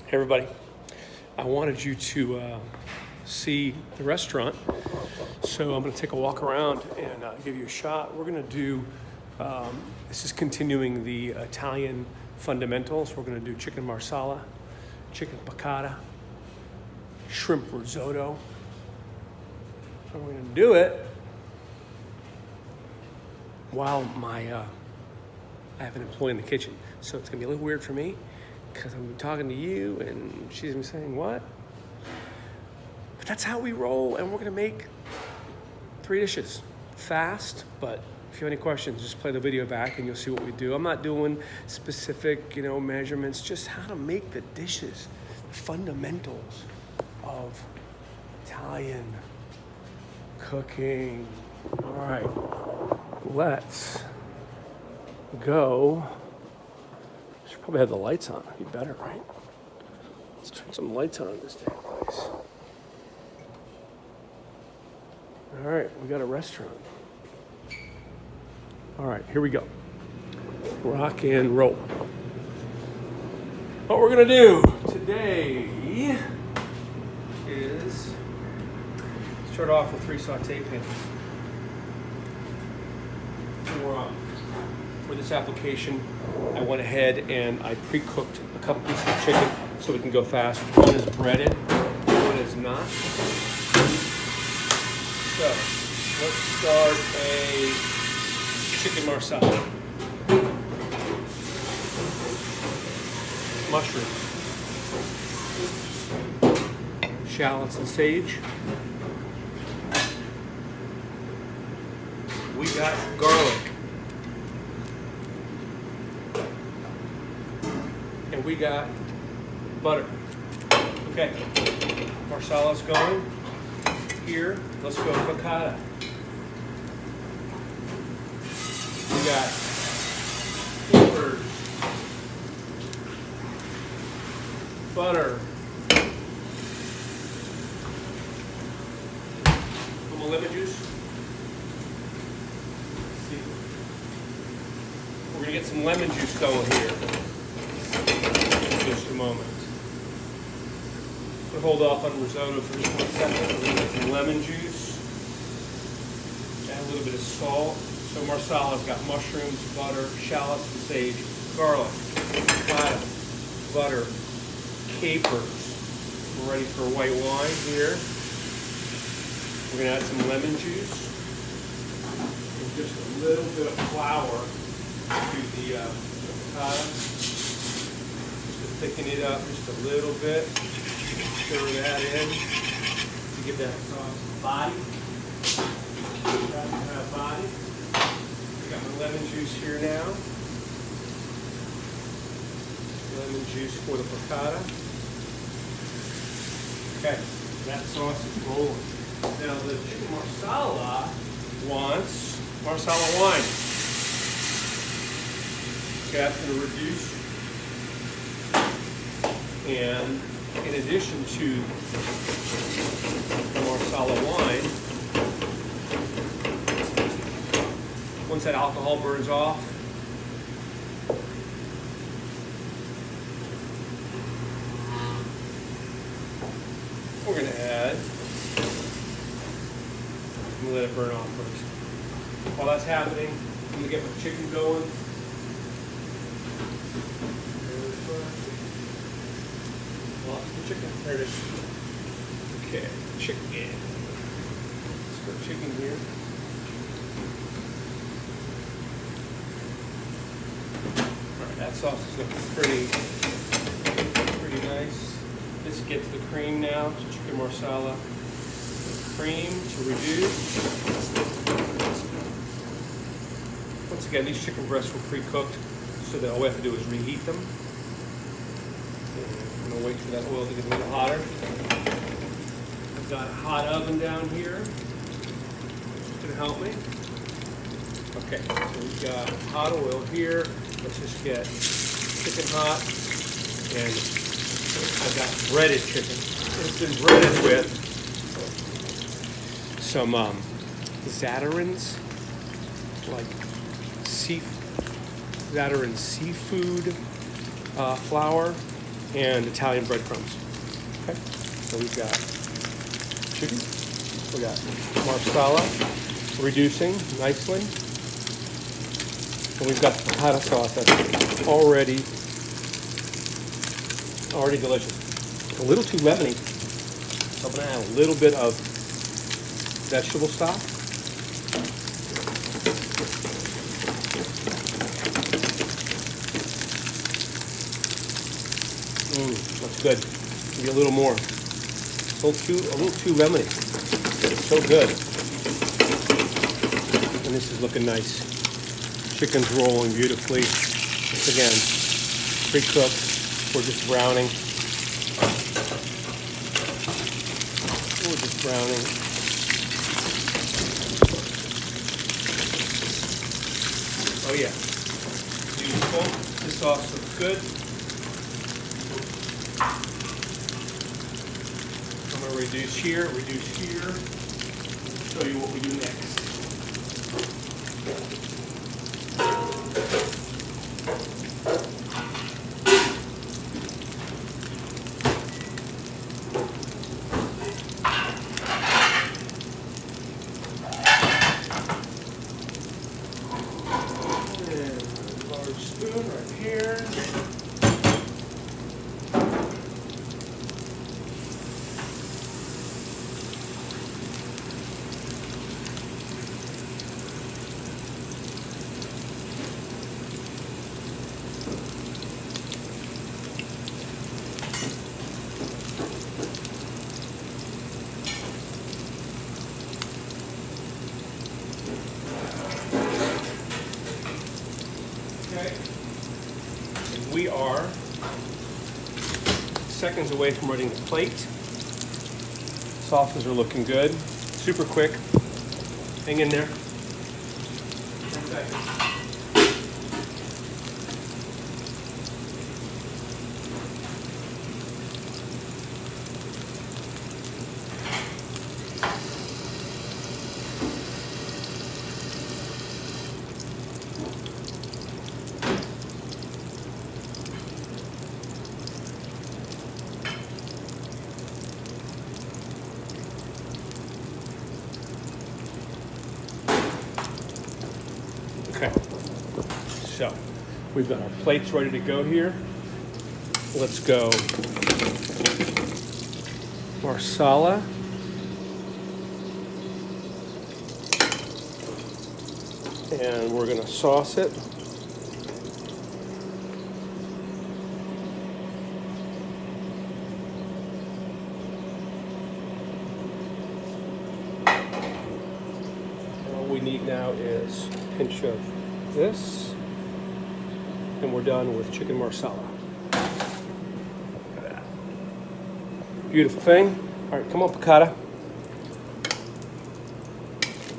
Hey everybody, I wanted you to see the restaurant, so I'm going to take a walk around and give you a shot. We're going to do, this is continuing the Italian fundamentals. We're going to do chicken marsala, chicken picatta, shrimp risotto. And we're going to do it while I have an employee in the kitchen. So it's going to be a little weird for me, because I'm talking to you and she's gonna be saying what? But that's how we roll, and we're gonna make 3 dishes. Fast, but if you have any questions, just play the video back and you'll see what we do. I'm not doing specific, measurements, just how to make the dishes, the fundamentals of Italian cooking. All right, let's go. Should probably have the lights on. It'd be better, right? Let's turn some lights on in this damn place. All right, we got a restaurant. All right, here we go. Rock and roll. What we're gonna do today is start off with 3 saute pans. For this application, I went ahead and I pre-cooked a couple pieces of chicken so we can go fast. One is breaded, one is not. So, let's start a chicken marsala. Mushrooms, shallots and sage. We got garlic. And we got butter. Okay, marsala's going. Here, let's go picatta. We got peppers, butter, a little lemon juice. We're gonna get some lemon juice going here. Just a moment. We'll hold off on risotto for just 1 second. We're going to get some lemon juice. Add a little bit of salt. So marsala's got mushrooms, butter, shallots and sage, garlic, picatta, butter, capers. We're ready for white wine here. We're going to add some lemon juice and just a little bit of flour to the picatta. Thicken it up just a little bit. Stir that in to give that sauce body. Body. I got my lemon juice here now. Lemon juice for the picatta. Okay, that sauce is rolling. Now the chicken marsala wants marsala wine. Okay, that's going to reduce. And in addition to the marsala wine, once that alcohol burns off, we're going to add, I'm going to let it burn off first. While that's happening, I'm going to get my chicken going. Chicken, there it is. Okay, chicken. Let's go chicken here. Alright, that sauce is looking pretty nice. Let's get to the cream now. Chicken marsala. Cream to reduce. Once again, these chicken breasts were pre-cooked, so that all we have to do is reheat them. I'm going to wait for that oil to get a little hotter. I've got a hot oven down here. It's going to help me. Okay, so we've got hot oil here. Let's just get chicken hot. And I've got breaded chicken. It's been breaded with some Zatarain's, like Zatarin seafood flour. and Italian breadcrumbs. Okay, so we've got chicken, we got Marsala reducing nicely, and we've got the picatta sauce that's already delicious. A little too lemony, so I'm gonna add a little bit of vegetable stock. That's good. Maybe a little more. A little too lemony. It's so good. And this is looking nice. Chicken's rolling beautifully. Just again, pre-cooked. We're just browning. Oh yeah. Beautiful. This sauce looks good. I'm going to reduce here. Show you what we do next. And a large spoon right here. Okay. And we are seconds away from ready to plate. Sauces are looking good. Super quick. Hang in there. 10 seconds. Okay, so we've got our plates ready to go here. Let's go Marsala. And we're gonna sauce it. All we need now is a pinch of this, and we're done with chicken Marsala. Look at that. Beautiful thing. All right, come on, picatta.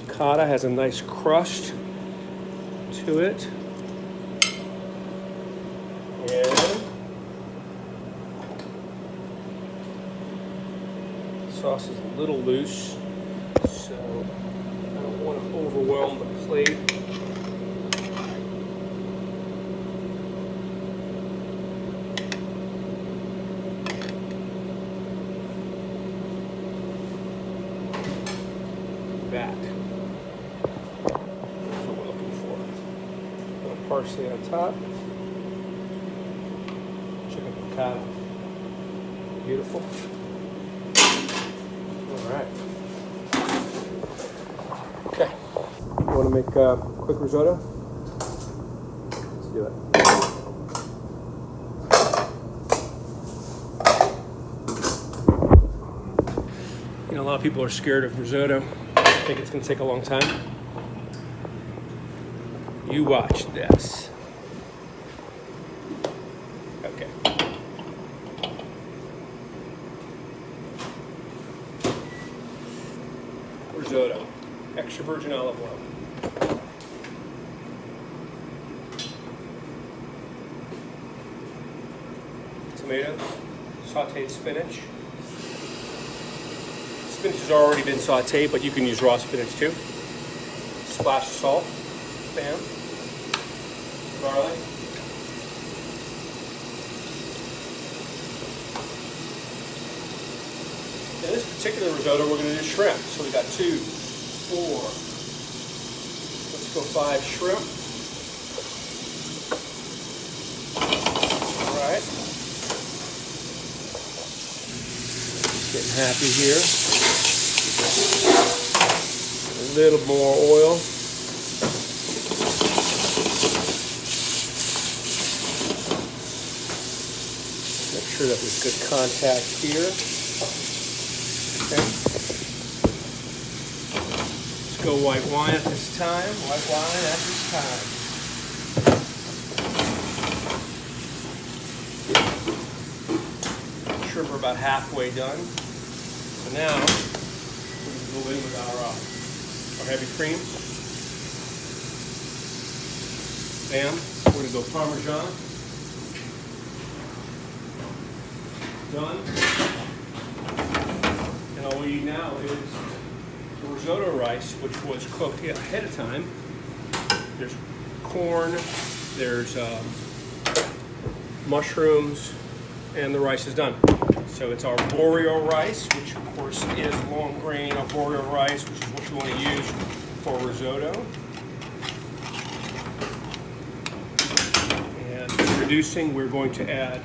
Picatta has a nice crust to it. And the sauce is a little loose, so I don't want to overwhelm the plate. That. That's what we're looking for. A little parsley on top. Chicken picatta. Beautiful. All right. Okay. You want to make a quick risotto? Let's do it. You know, a lot of people are scared of risotto. I think it's going to take a long time. You watch this. Okay. Risotto. Extra virgin olive oil. Tomatoes. Sauteed spinach. Spinach has already been sauteed, but you can use raw spinach too. Splash of salt. Bam. Garlic. particular risotto, we're going to do shrimp. So we got 2, 4, let's go 5 shrimp. All right. Getting happy here. A little more oil. Make sure that there's good contact here. Okay. Let's go white wine at this time. White wine at this time. Shrimp are about halfway done. So now we're going to go in with our heavy cream. Bam. We're going to go Parmesan. Done. And all we need now is the risotto rice, which was cooked ahead of time. There's corn, there's mushrooms, and the rice is done. So it's our boreal rice, which of course is long grain arboreal rice, which is what you want to use for risotto. And reducing, we're going to add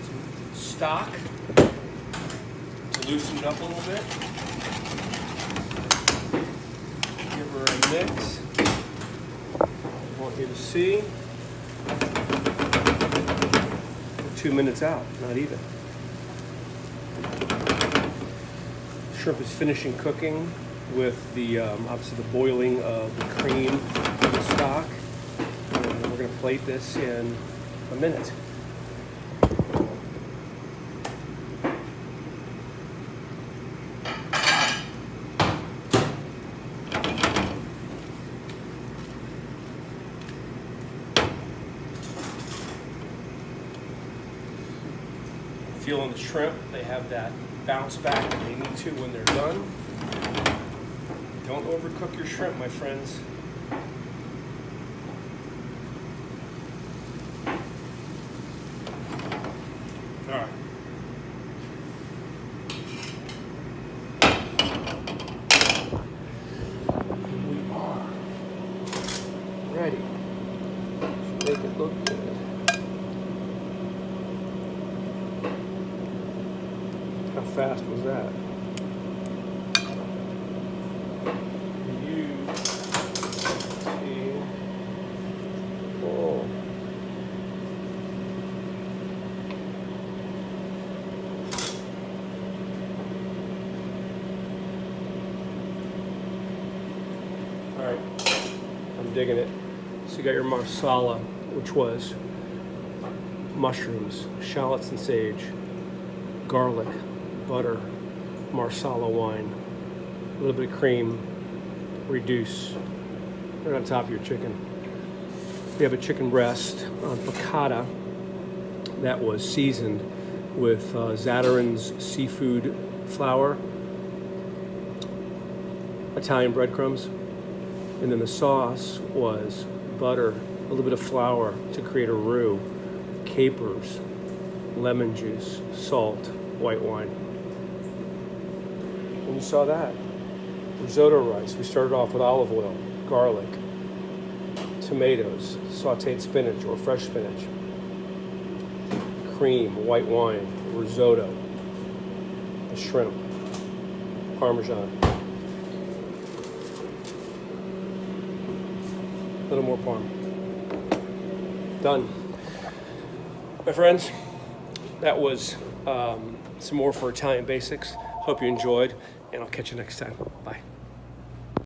some stock to loosen it up a little bit. Give her a mix. I want you to see. 2 minutes out, not even. Shrimp is finishing cooking with the obviously the boiling of the cream and the stock. And we're going to plate this in a minute. Feeling the shrimp, they have that bounce back that they need to when they're done. Don't overcook your shrimp, my friends. All right. We are ready to make it look good. How fast was that? Oh. All right, I'm digging it. So you got your Marsala, which was mushrooms, shallots and sage, garlic, butter, Marsala wine, a little bit of cream, reduce, right on top of your chicken. We have a chicken breast on picatta that was seasoned with Zatarain's seafood flour, Italian breadcrumbs, and then the sauce was butter, a little bit of flour to create a roux, capers, lemon juice, salt, white wine. And you saw that. Risotto rice. We started off with olive oil, garlic, tomatoes, sauteed spinach or fresh spinach, cream, white wine, risotto, the shrimp, Parmesan. A little more parm. Done. My friends, that was some more for Italian Basics. Hope you enjoyed, and I'll catch you next time. Bye.